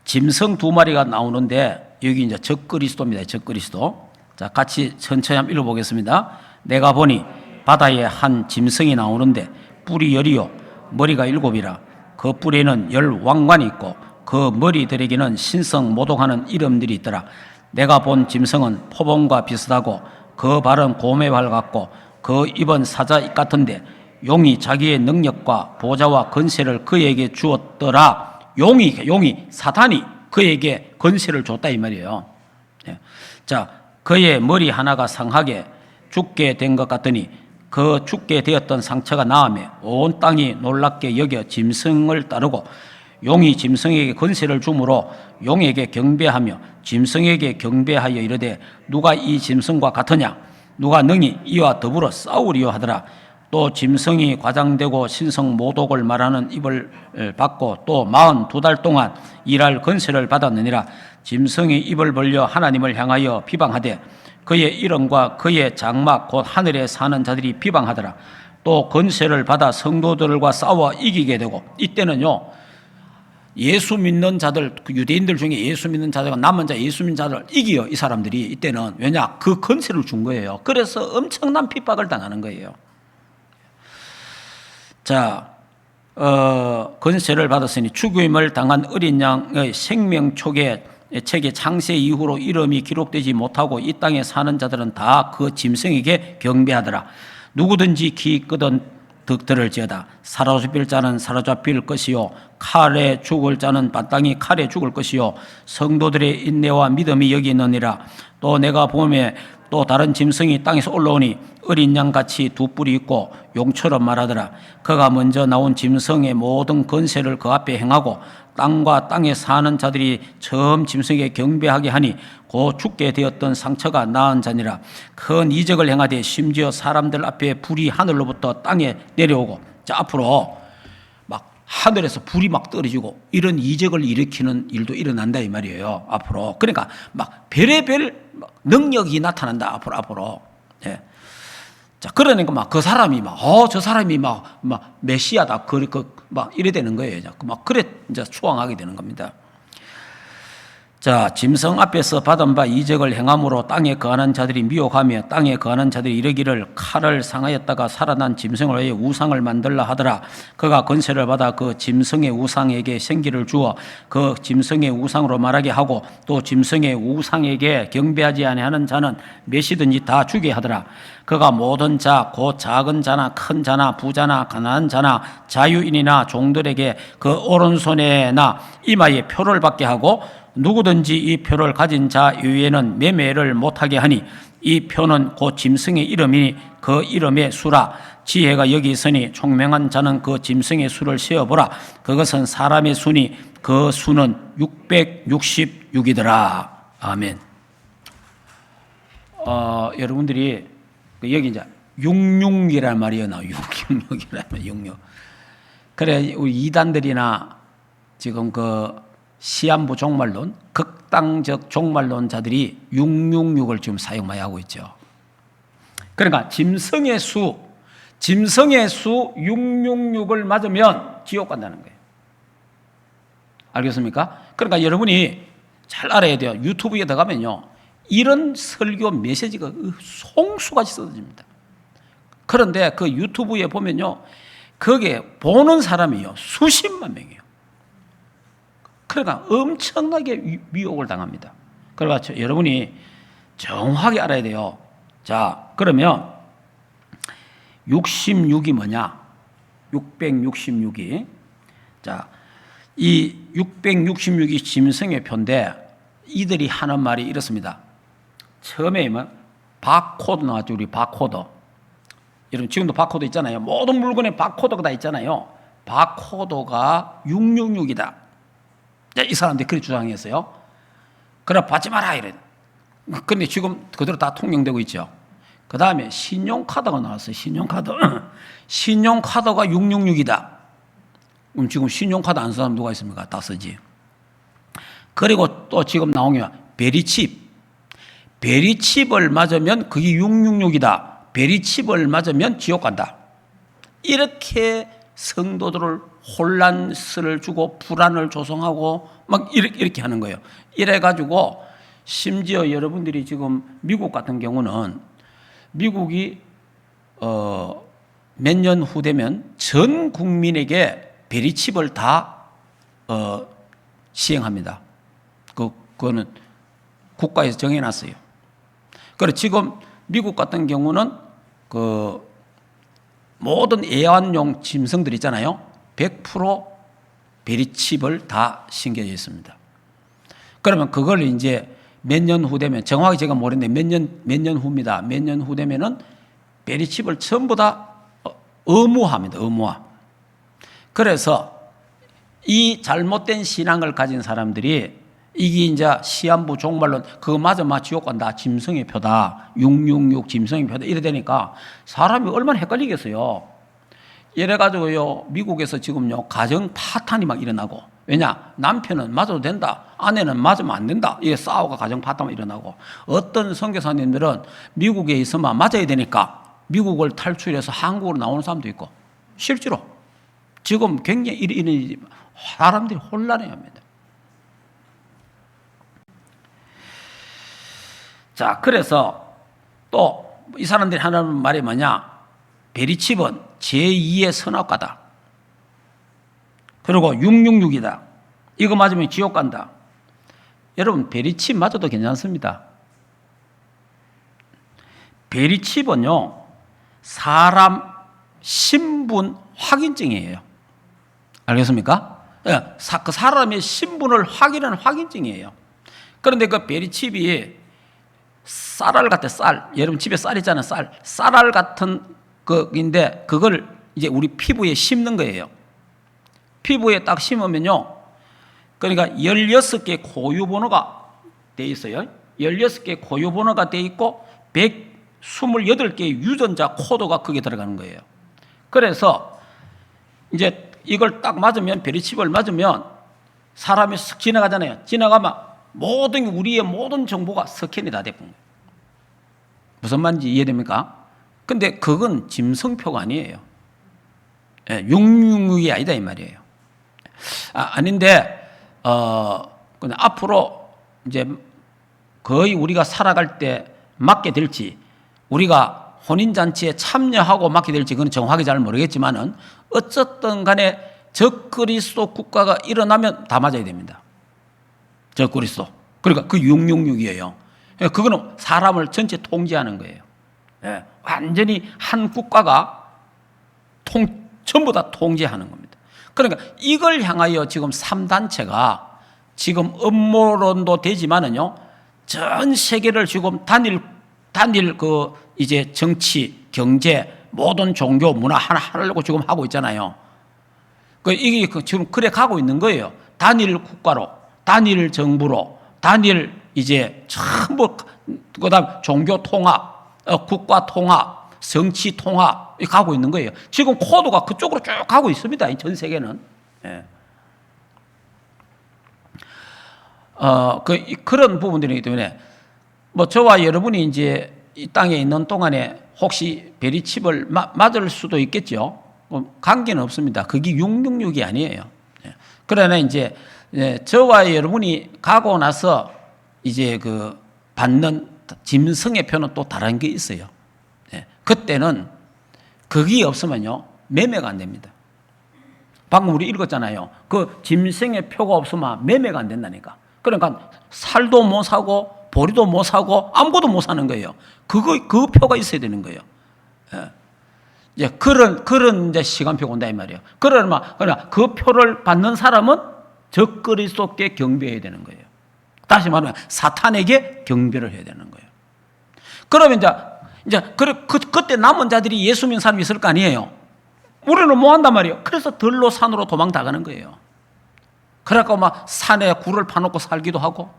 Speaker 1: 짐승 2마리가 나오는데 여기 이제 적그리스도입니다. 적그리스도. 자, 같이 천천히 한번 읽어보겠습니다. 내가 보니 바다에 한 짐승이 나오는데 뿔이 10이요 머리가 7이라. 그 뿔에는 10왕관이 있고 그 머리들에게는 신성 모독하는 이름들이 있더라. 내가 본 짐승은 표범과 비슷하고 그 발은 곰의 발 같고 그 입은 사자 입 같은데 용이 자기의 능력과 보좌와 권세를 그에게 주었더라. 용이 사탄이 그에게 권세를 줬다 이 말이에요. 자, 그의 머리 하나가 상하게 죽게 된 것 같더니 그 죽게 되었던 상처가 나으며 온 땅이 놀랍게 여겨 짐승을 따르고 용이 짐승에게 권세를 주므로 용에게 경배하며 짐승에게 경배하여 이르되 누가 이 짐승과 같으냐 누가 능히 이와 더불어 싸우리요 하더라. 또 짐승이 과장되고 신성 모독을 말하는 입을 받고 또 42달 동안 일할 권세를 받았느니라. 짐승이 입을 벌려 하나님을 향하여 비방하되 그의 이름과 그의 장막 곧 하늘에 사는 자들이 비방하더라. 또 권세를 받아 성도들과 싸워 이기게 되고 이때는요 예수 믿는 자들, 유대인들 중에 예수 믿는 자들과 남은 자 예수 믿는 자들 이기요. 이 사람들이 이때는 왜냐 그 권세를 준 거예요. 그래서 엄청난 핍박을 당하는 거예요. 자, 건세를 받았으니 죽임을 당한 어린 양의 생명책에 창세 이후로 이름이 기록되지 못하고 이 땅에 사는 자들은 다 그 짐승에게 경배하더라. 누구든지 기꺼던 득들을지어다. 사로잡힐 자는 사로잡힐 것이요 칼에 죽을 자는 마땅히 칼에 죽을 것이요 성도들의 인내와 믿음이 여기 있느니라. 또 내가 보매 또 다른 짐승이 땅에서 올라오니 어린 양같이 두 뿔이 있고 용처럼 말하더라. 그가 먼저 나온 짐승의 모든 건세를 그 앞에 행하고 땅과 땅에 사는 자들이 처음 짐승에게 경배하게 하니 곧 죽게 되었던 상처가 나은 자니라. 큰 이적을 행하되 심지어 사람들 앞에 불이 하늘로부터 땅에 내려오고, 자 앞으로 막 하늘에서 불이 막 떨어지고 이런 이적을 일으키는 일도 일어난다 이 말이에요. 앞으로 그러니까 막 별의별 능력이 나타난다 앞으로. 예. 자 그러니까 막 그 사람이 저 사람이 막 메시아다 막 이래 되는 거예요. 막 그래 이제 추앙하게 되는 겁니다. 자, 짐승 앞에서 받은 바 이적을 행함으로 땅에 거하는 자들이 미혹하며 땅에 거하는 자들이 이르기를 칼을 상하였다가 살아난 짐승을 위해 우상을 만들라 하더라. 그가 권세를 받아 그 짐승의 우상에게 생기를 주어 그 짐승의 우상으로 말하게 하고 또 짐승의 우상에게 경배하지 아니하는 자는 몇이든지 다 주게 하더라. 그가 모든 자, 곧 작은 자나 큰 자나 부자나 가난한 자나 자유인이나 종들에게 그 오른손에나 이마에 표를 받게 하고 누구든지 이 표를 가진 자 이외에는 매매를 못하게 하니 이 표는 곧 짐승의 이름이니 그 이름의 수라. 지혜가 여기 있으니 총명한 자는 그 짐승의 수를 세어보라. 그것은 사람의 수니 그 수는 666이더라. 아멘. 여러분들이 여기 이제 666이란 말이에요. 666이라면 66. 그래 우리 이단들이나 지금 그 시한부 종말론, 극단적 종말론자들이 666을 지금 사용 많이 하고 있죠. 그러니까 짐승의 수 666을 맞으면 지옥 간다는 거예요. 알겠습니까? 그러니까 여러분이 잘 알아야 돼요. 유튜브에 들어가면요, 이런 설교 메시지가 송수같이 쏟아집니다. 그런데 그 유튜브에 보면요, 거기에 보는 사람이요 수십만 명이에요. 그러니까 엄청나게 미혹을 당합니다. 그러니까 여러분이 정확하게 알아야 돼요. 자, 그러면 66이 뭐냐? 666이. 자, 이 666이 짐승의 표인데 이들이 하는 말이 이렇습니다. 처음에 바코드 나왔죠. 우리 바코드. 여러분 지금도 바코드 있잖아요. 모든 물건에 바코드가 다 있잖아요. 바코드가 666이다. 이 사람들이 그렇게 주장했어요. 그래 받지 마라 이래. 그런데 지금 그대로 다 통용되고 있죠. 그 다음에 신용카드가 나왔어요. 신용카드가 666이다. 그럼 지금 신용카드 안 쓰는 사람 누가 있습니까? 다 쓰지. 그리고 또 지금 나온 게 베리칩을 맞으면 그게 666이다. 베리칩을 맞으면 지옥 간다. 이렇게 성도들을 혼란을 주고 불안을 조성하고 막 이렇게 하는 거예요. 이래가지고 심지어 여러분들이 지금 미국 같은 경우는 미국이 몇 년 후 되면 전 국민에게 베리칩을 다 시행합니다. 그거는 국가에서 정해놨어요. 그리고 지금 미국 같은 경우는 그 모든 애완용 짐승들 있잖아요. 100% 베리칩을 다 신겨져 있습니다. 그러면 그걸 이제 몇 년 후 되면, 정확히 제가 모르는데 몇 년 후입니다. 몇 년 후 되면은 베리칩을 전부 다 의무화합니다. 의무화. 그래서 이 잘못된 신앙을 가진 사람들이 이게 이제 시한부 종말론 그거 맞아 지옥 간다. 짐승의 표다. 666 짐승의 표다. 이래 되니까 사람이 얼마나 헷갈리겠어요. 이래가지고요, 미국에서 지금요, 가정 파탄이 막 일어나고, 왜냐? 남편은 맞아도 된다. 아내는 맞으면 안 된다. 이게 싸우고 가정 파탄이 일어나고, 어떤 선교사님들은 미국에 있으면 맞아야 되니까 미국을 탈출해서 한국으로 나오는 사람도 있고, 실제로 지금 굉장히 이런 사람들이 혼란해 합니다. 자, 그래서 또 이 사람들이 하는 말이 뭐냐? 베리칩은 제2의 선악과다. 그리고 666이다. 이거 맞으면 지옥 간다. 여러분, 베리칩 맞아도 괜찮습니다. 베리칩은요, 사람 신분 확인증이에요. 알겠습니까? 그 사람의 신분을 확인하는 확인증이에요. 그런데 그 베리칩이 쌀알 같아, 쌀. 여러분 집에 쌀 있잖아요, 쌀. 쌀알 같은 거인데 그걸 이제 우리 피부에 심는 거예요. 피부에 딱 심으면요, 그러니까 16개 고유번호가 돼 있어요. 16개 고유번호가 돼 있고 128개의 유전자 코드가 거기에 들어가는 거예요. 그래서 이제 이걸 딱 맞으면, 베리칩을 맞으면 사람이 쓱 지나가잖아요. 지나가면 모든 우리의 모든 정보가 스캔이 다 되는 거예요. 무슨 말인지 이해됩니까? 근데 그건 짐승표가 아니에요. 666이 아니다 이 말이에요. 아닌데 근데 앞으로 이제 거의 우리가 살아갈 때 맞게 될지, 우리가 혼인잔치에 참여하고 맞게 될지 그건 정확하게 잘 모르겠지만은 어쨌든 간에 적그리스도 국가가 일어나면 다 맞아야 됩니다. 적그리스도. 그러니까 그 666이에요. 그거는 사람을 전체 통제하는 거예요. 완전히 한 국가가 전부 다 통제하는 겁니다. 그러니까 이걸 향하여 지금 3단체가 지금 음모론도 되지만은요, 전 세계를 지금 단일 그 이제 정치, 경제, 모든 종교, 문화 하나 하려고 지금 하고 있잖아요. 이게 지금 그래 가고 있는 거예요. 단일 국가로, 단일 정부로, 단일 이제 전부, 그다음 종교 통합, 국가 통합, 정치 통합 가고 있는 거예요. 지금 코드가 그쪽으로 쭉 가고 있습니다. 전 세계는. 그런 부분들이기 때문에 뭐 저와 여러분이 이제 이 땅에 있는 동안에 혹시 베리칩을 맞을 수도 있겠죠. 관계는 없습니다. 그게 666이 아니에요. 그러나 이제 저와 여러분이 가고 나서 이제 그 받는 짐승의 표는 또 다른 게 있어요. 그때는 그게 없으면요, 매매가 안 됩니다. 방금 우리 읽었잖아요. 그 짐승의 표가 없으면 매매가 안 된다니까. 그러니까 살도 못 사고 보리도 못 사고 아무것도 못 사는 거예요. 그 표가 있어야 되는 거예요. 이제 그런 이제 시간표가 온다 이 말이에요. 그러나 그 표를 받는 사람은 적그리스도께 경배해야 되는 거예요. 다시 말하면 사탄에게 경배를 해야 되는 거예요. 그러면 이제 그때 남은 자들이 예수 믿는 사람이 있을 거 아니에요. 우리는 뭐 한단 말이에요. 그래서 들로 산으로 도망 다 가는 거예요. 그래갖고 막 산에 굴을 파놓고 살기도 하고,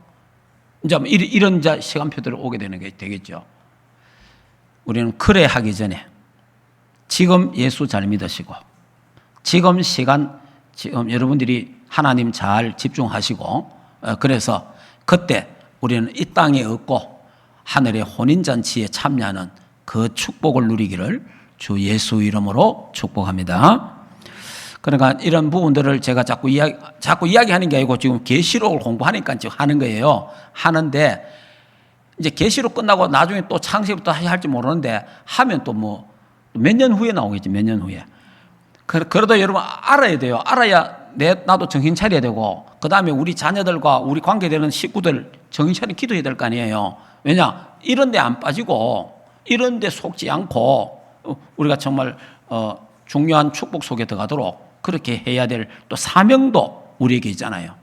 Speaker 1: 이제 이런 시간표들이 오게 되는 게 되겠죠. 우리는 그래 하기 전에 지금 예수 잘 믿으시고, 지금 시간, 지금 여러분들이 하나님 잘 집중하시고, 그래서 그때 우리는 이 땅에 없고 하늘의 혼인잔치에 참여하는 그 축복을 누리기를 주 예수 이름으로 축복합니다. 그러니까 이런 부분들을 제가 자꾸 이야기하는 게 아니고 지금 계시록을 공부하니까 지금 하는 거예요. 하는데 이제 계시록 끝나고 나중에 또 창세기부터 할지 모르는데 하면 또 뭐 몇 년 후에 나오겠지, 몇 년 후에. 그래도 여러분 알아야 돼요. 알아야 나도 정신 차려야 되고, 그 다음에 우리 자녀들과 우리 관계되는 식구들 정신 차리고 기도해야 될 거 아니에요. 왜냐? 이런 데 안 빠지고 이런 데 속지 않고 우리가 정말 중요한 축복 속에 들어가도록 그렇게 해야 될 또 사명도 우리에게 있잖아요.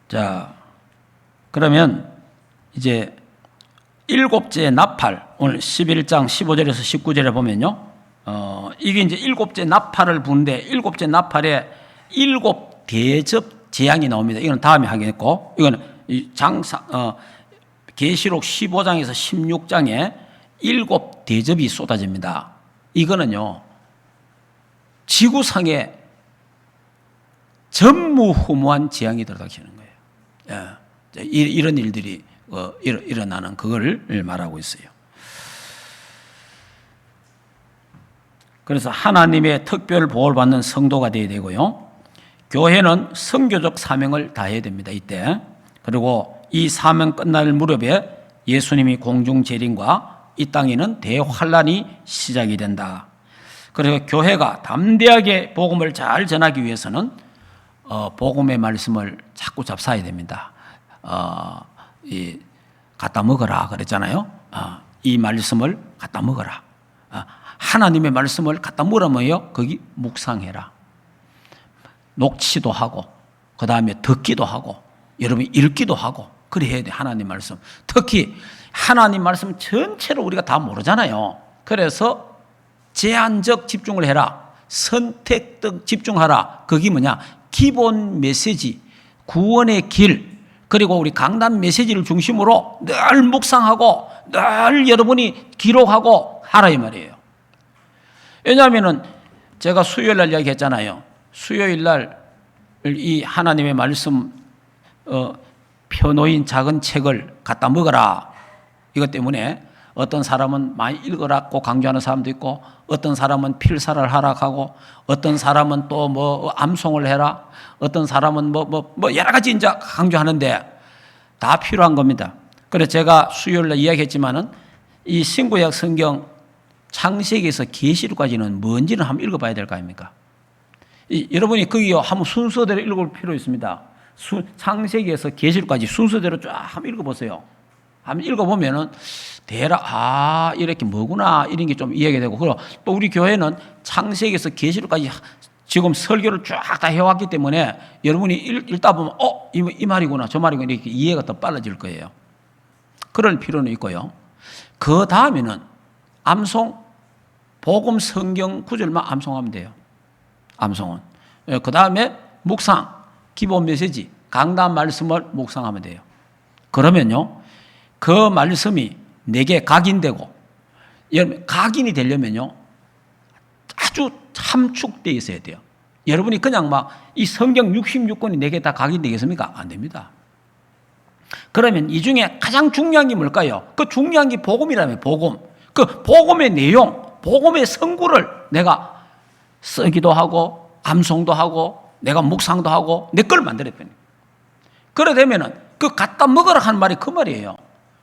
Speaker 1: 자, 그러면 이제 일곱째 나팔, 오늘 11장 15절에서 19절에 보면요, 이게 이제 일곱째 나팔을 부는데, 일곱째 나팔에 일곱 대접 재앙이 나옵니다. 이건 다음에 하겠고, 이거는 계시록 15장에서 16장에 일곱 대접이 쏟아집니다. 이거는요, 지구상에 전무후무한 재앙이 들어닥치는 거예요. 이런 일들이 일어나는 그걸 말하고 있어요. 그래서 하나님의 특별 보호를 받는 성도가 되어야 되고요. 교회는 선교적 사명을 다해야 됩니다. 이때. 그리고 이 사명 끝날 무렵에 예수님이 공중 재림과 이 땅에는 대환란이 시작이 된다. 그래서 교회가 담대하게 복음을 잘 전하기 위해서는 복음의 말씀을 자꾸 잡사야 됩니다. 갖다 먹어라 그랬잖아요. 이 말씀을 갖다 먹어라. 하나님의 말씀을 갖다 먹으라 뭐예요? 거기 묵상해라. 녹취도 하고 그 다음에 듣기도 하고 여러분이 읽기도 하고 그래 해야 돼. 하나님 말씀. 특히 하나님 말씀 전체를 우리가 다 모르잖아요. 그래서 제한적 집중을 해라. 선택적 집중하라. 그게 뭐냐? 기본 메시지, 구원의 길, 그리고 우리 강단 메시지를 중심으로 늘 묵상하고 늘 여러분이 기록하고 하라 이 말이에요. 왜냐하면은 제가 수요일 날 이야기했잖아요. 수요일 날 이 하나님의 말씀 펴놓인 작은 책을 갖다 먹어라. 이것 때문에 어떤 사람은 많이 읽으라고 강조하는 사람도 있고 어떤 사람은 필사를 하라고 어떤 사람은 또 뭐 암송을 해라. 어떤 사람은 뭐 여러 가지 이제 강조하는데 다 필요한 겁니다. 그래서 제가 수요일 날 이야기했지만은 이 신구약 성경 창세기에서 계시록까지는 뭔지는 한번 읽어봐야 될 거 아닙니까? 여러분이 거기요 한번 순서대로 읽을 필요 있습니다. 창세기에서 계시록까지 순서대로 쫙 한번 읽어보세요. 한번 읽어보면은 대략 이렇게 뭐구나 이런 게 좀 이해가 되고 그리고 또 우리 교회는 창세기에서 계시록까지 지금 설교를 쫙 다 해왔기 때문에 여러분이 읽다 보면 이 말이구나 저 말이구나 이렇게 이해가 더 빨라질 거예요. 그럴 필요는 있고요. 그 다음에는 암송, 복음 성경 구절만 암송하면 돼요. 암송은. 그 다음에 묵상, 기본 메시지, 강단 말씀을 묵상하면 돼요. 그러면요, 그 말씀이 내게 각인되고, 각인이 되려면요, 아주 함축되어 있어야 돼요. 여러분이 그냥 막 이 성경 66권이 내게 다 각인되겠습니까? 안 됩니다. 그러면 이 중에 가장 중요한 게 뭘까요? 그 중요한 게 복음이라면 복음. 그 복음의 내용, 복음의 성구를 내가 쓰기도 하고 암송도 하고 내가 묵상도 하고 내 걸 만들어야 돼요. 그래 되면은 그 갖다 먹으라 하는 말이 그 말이에요.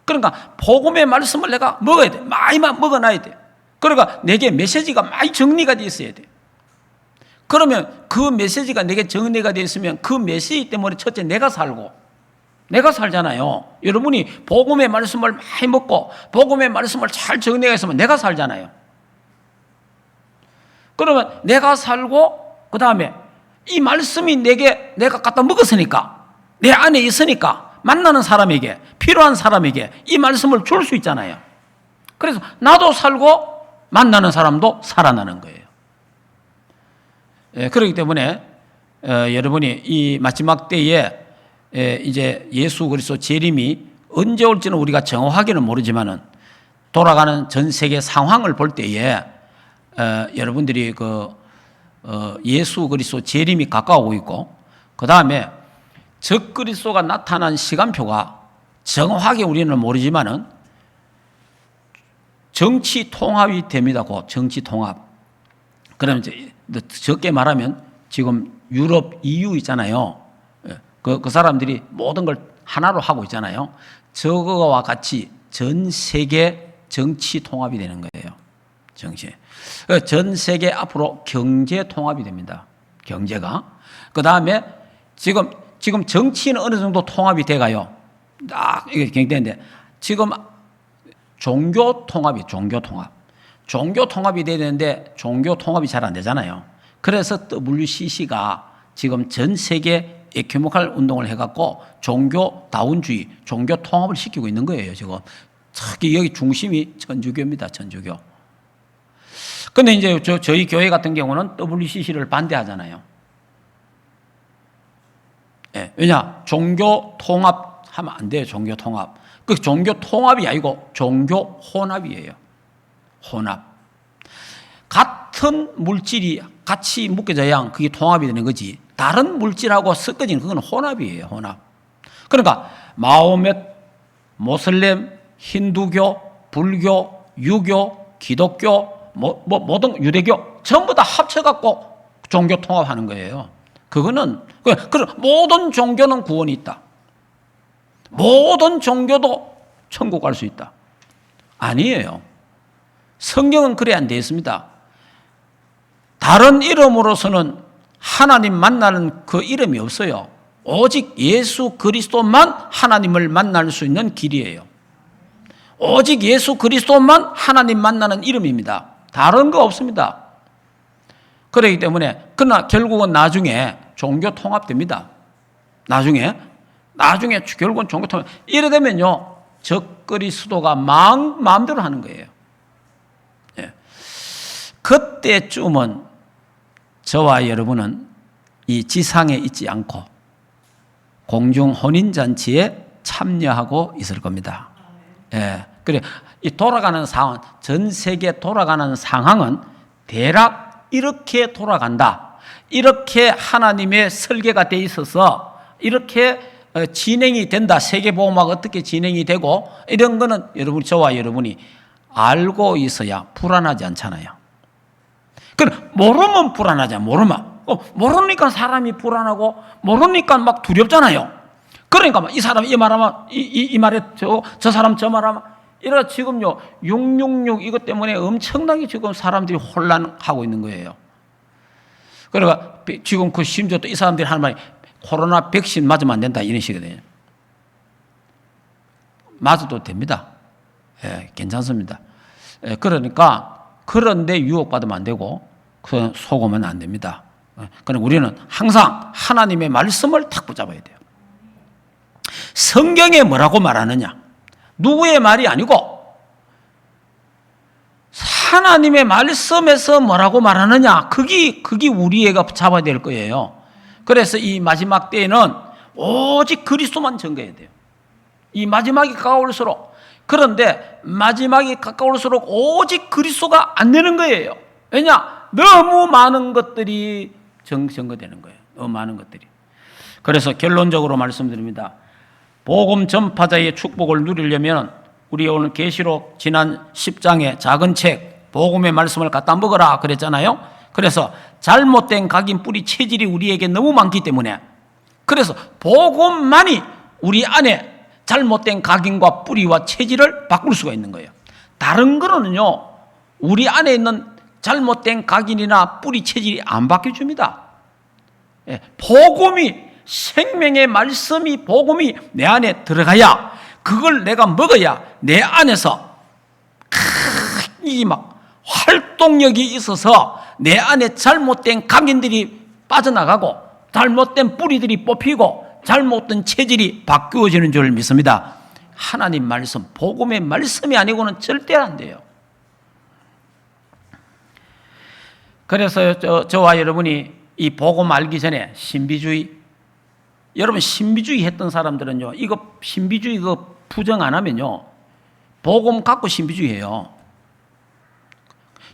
Speaker 1: 그러니까 복음의 말씀을 내가 먹어야 돼. 많이 먹어놔야 돼. 그러니까 내게 메시지가 많이 정리가 되어 있어야 돼. 그러면 그 메시지가 내게 정리가 되어 있으면 그 메시지 때문에 첫째 내가 살잖아요. 여러분이 복음의 말씀을 많이 먹고 복음의 말씀을 잘 정리해서 있으면 내가 살잖아요. 그러면 내가 살고 그 다음에 이 말씀이 내가 갖다 먹었으니까 내 안에 있으니까 만나는 사람에게 필요한 사람에게 이 말씀을 줄 수 있잖아요. 그래서 나도 살고 만나는 사람도 살아나는 거예요. 그렇기 때문에 여러분이 이 마지막 때에 이제 예수 그리스도 재림이 언제 올지는 우리가 정확하게는 모르지만은 돌아가는 전 세계 상황을 볼 때에 여러분들이 예수 그리스도 재림이 가까우고 있고 그 다음에 적 그리스도가 나타난 시간표가 정확하게 우리는 모르지만은 정치 통합이 됩니다. 곧 정치 통합. 그러면 이제 적게 말하면 지금 유럽 EU 있잖아요. 그 사람들이 모든 걸 하나로 하고 있잖아요. 저거와 같이 전 세계 정치 통합이 되는 거예요. 정치. 전 세계 앞으로 경제 통합이 됩니다. 경제가. 그 다음에 지금 정치는 어느 정도 통합이 돼가요. 이게 경제인데 지금 종교 통합이 종교 통합이 돼야 되는데 종교 통합이 잘 안 되잖아요. 그래서 WCC가 지금 전 세계 에큐메니칼 운동을 해갖고 종교 다운주의, 종교 통합을 시키고 있는 거예요. 지금 특히 여기 중심이 천주교입니다. 천주교. 근데 이제 저희 교회 같은 경우는 WCC를 반대하잖아요. 예, 왜냐? 종교 통합하면 안 돼요. 종교 통합. 그 종교 통합이 아니고 종교 혼합이에요. 혼합. 같은 물질이 같이 묶여져야 그게 통합이 되는 거지. 다른 물질하고 섞어지는 그건 혼합이에요. 혼합. 그러니까 마호멧, 모슬렘, 힌두교, 불교, 유교, 기독교, 모든 유대교 전부 다 합쳐갖고 종교 통합하는 거예요. 그거는 모든 종교는 구원이 있다. 모든 종교도 천국 갈 수 있다. 아니에요. 성경은 그래 안 되어 있습니다. 다른 이름으로서는 하나님 만나는 그 이름이 없어요. 오직 예수 그리스도만 하나님을 만날 수 있는 길이에요. 오직 예수 그리스도만 하나님 만나는 이름입니다. 다른 거 없습니다. 그렇기 때문에 그러나 결국은 나중에 종교 통합됩니다. 나중에 결국은 종교 통합. 이래 되면요 적그리스도가 마음대로 하는 거예요. 예. 그때쯤은 저와 여러분은 이 지상에 있지 않고 공중 혼인잔치에 참여하고 있을 겁니다. 예. 그래, 이 돌아가는 상황, 전 세계 돌아가는 상황은 대략 이렇게 돌아간다. 이렇게 하나님의 설계가 돼 있어서 이렇게 진행이 된다. 세계보험화가 어떻게 진행이 되고 이런 거는 저와 여러분이 알고 있어야 불안하지 않잖아요. 그럼 모르면 불안하잖아. 모르니까 사람이 불안하고 모르니까 막 두렵잖아요. 그러니까 막 이 사람 이 말하면 이 말에 저 사람 저 말하면 이래 지금요 666 이것 때문에 엄청나게 지금 사람들이 혼란하고 있는 거예요. 그러니까 지금 그 심지어 또 이 사람들이 하는 말이 코로나 백신 맞으면 안 된다 이런 식이거든요. 맞아도 됩니다. 예, 괜찮습니다. 예, 그러니까 그런데 유혹받으면 안 되고 속으면 안 됩니다. 그럼 우리는 항상 하나님의 말씀을 탁 붙잡아야 돼요. 성경에 뭐라고 말하느냐? 누구의 말이 아니고 하나님의 말씀에서 뭐라고 말하느냐? 그게 우리가 잡아야 될 거예요. 그래서 이 마지막 때에는 오직 그리스도만 전거해야 돼요. 이 마지막이 가까울수록. 그런데 마지막이 가까울수록 오직 그리스도가 안 되는 거예요. 왜냐? 너무 많은 것들이 전거되는 거예요. 너무 많은 것들이. 그래서 결론적으로 말씀드립니다. 복음 전파자의 축복을 누리려면 우리 오늘 계시록 지난 10장의 작은 책 복음의 말씀을 갖다 먹어라 그랬잖아요. 그래서 잘못된 각인 뿌리 체질이 우리에게 너무 많기 때문에 그래서 복음만이 우리 안에 잘못된 각인과 뿌리와 체질을 바꿀 수가 있는 거예요. 다른 거는요 우리 안에 있는 잘못된 각인이나 뿌리 체질이 안 바뀌어줍니다. 예, 복음이 생명의 말씀이 복음이 내 안에 들어가야 그걸 내가 먹어야 내 안에서 이 막 활동력이 있어서 내 안에 잘못된 각인들이 빠져나가고 잘못된 뿌리들이 뽑히고 잘못된 체질이 바뀌어지는 줄 믿습니다. 하나님 말씀, 복음의 말씀이 아니고는 절대 안 돼요. 그래서 저와 여러분이 이 복음 알기 전에 신비주의, 여러분 신비주의 했던 사람들은요, 이거 신비주의 이거 부정 안 하면요, 복음 갖고 신비주의해요.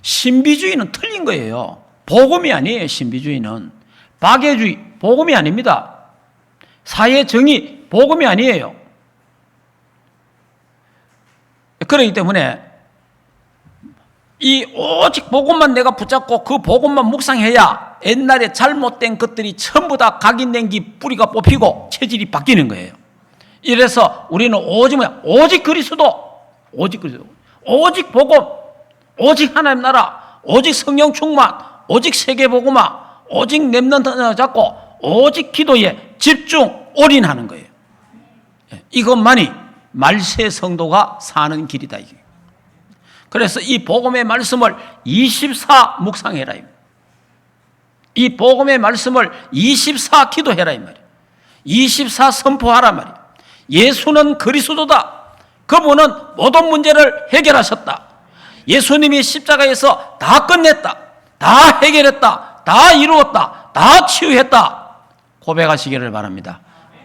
Speaker 1: 신비주의는 틀린 거예요. 복음이 아니에요. 신비주의는 박애주의, 복음이 아닙니다. 사회정의, 복음이 아니에요. 그렇기 때문에 이 오직 복음만 내가 붙잡고 그 복음만 묵상해야 옛날에 잘못된 것들이 전부 다 각인된 게 뿌리가 뽑히고 체질이 바뀌는 거예요. 이래서 우리는 오직 그리스도, 오직 복음, 오직 하나님 나라, 오직 성령 충만, 오직 세계 복음화, 오직 렘넌트 잡고 오직 기도에 집중 올인하는 거예요. 이것만이 말세 성도가 사는 길이다. 이게. 그래서 이 복음의 말씀을 24 묵상해라. 이 복음의 말씀을 24 기도해라 이 말이에요. 24 선포하라 말이에요. 예수는 그리스도다. 그분은 모든 문제를 해결하셨다. 예수님이 십자가에서 다 끝냈다. 다 해결했다. 다 이루었다. 다 치유했다. 고백하시기를 바랍니다.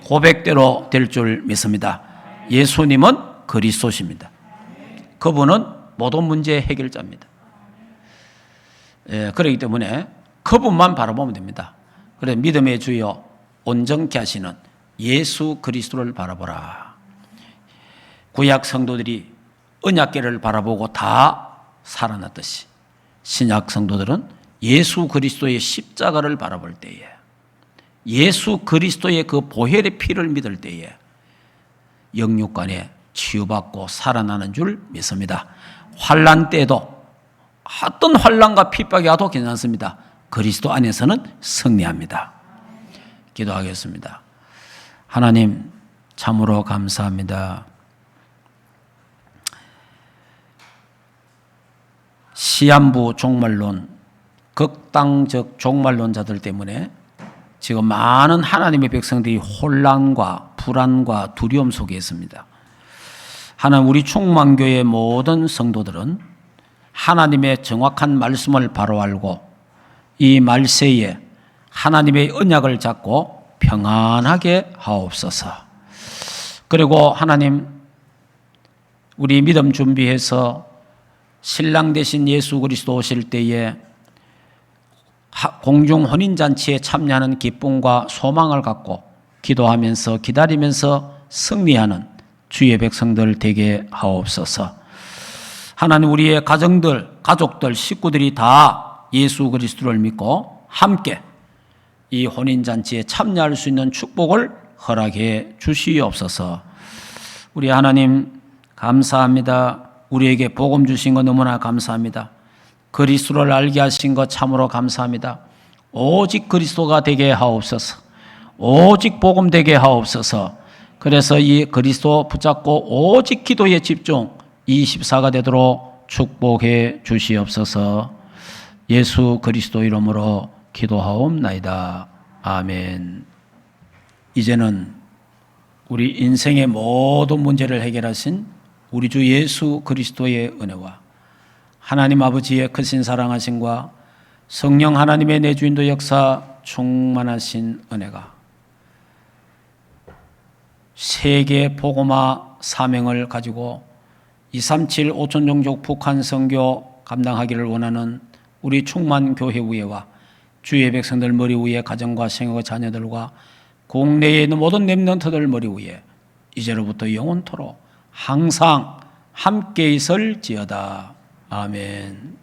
Speaker 1: 고백대로 될 줄 믿습니다. 예수님은 그리스도십니다. 그분은 모든 문제의 해결자입니다. 그렇기 때문에 그분만 바라보면 됩니다. 그래서 믿음의 주여 온전케 하시는 예수 그리스도를 바라보라. 구약 성도들이 언약궤를 바라보고 다 살아났듯이 신약 성도들은 예수 그리스도의 십자가를 바라볼 때에 예수 그리스도의 그 보혈의 피를 믿을 때에 영육간에 치유받고 살아나는 줄 믿습니다. 환난 때도 어떤 환난과 핍박이 와도 괜찮습니다. 그리스도 안에서는 승리합니다. 기도하겠습니다. 하나님 참으로 감사합니다. 시한부 종말론, 극단적 종말론자들 때문에 지금 많은 하나님의 백성들이 혼란과 불안과 두려움 속에 있습니다. 하나님, 우리 충만교회의 모든 성도들은 하나님의 정확한 말씀을 바로 알고 이 말세에 하나님의 언약을 잡고 평안하게 하옵소서. 그리고 하나님, 우리 믿음 준비해서 신랑 되신 예수 그리스도 오실 때에 공중 혼인잔치에 참여하는 기쁨과 소망을 갖고 기도하면서 기다리면서 승리하는 주의 백성들 되게 하옵소서. 하나님, 우리의 가정들, 가족들, 식구들이 다 예수 그리스도를 믿고 함께 이 혼인잔치에 참여할 수 있는 축복을 허락해 주시옵소서. 우리 하나님 감사합니다. 우리에게 복음 주신 것 너무나 감사합니다. 그리스도를 알게 하신 것 참으로 감사합니다. 오직 그리스도가 되게 하옵소서. 오직 복음 되게 하옵소서. 그래서 이 그리스도 붙잡고 오직 기도에 집중 24가 되도록 축복해 주시옵소서. 예수 그리스도 이름으로 기도하옵나이다. 아멘. 이제는 우리 인생의 모든 문제를 해결하신 우리 주 예수 그리스도의 은혜와 하나님 아버지의 크신 사랑하심과 성령 하나님의 내주인도 역사 충만하신 은혜가 세계 복음화 사명을 가지고 237 5천종족 북한 선교 감당하기를 원하는 우리 충만교회의회와 주의 백성들 머리 위에 가정과 생업의 자녀들과 국내에 있는 모든 렘넌트들 머리 위에 이제로부터 영원토록 항상 함께 있을지어다. 아멘.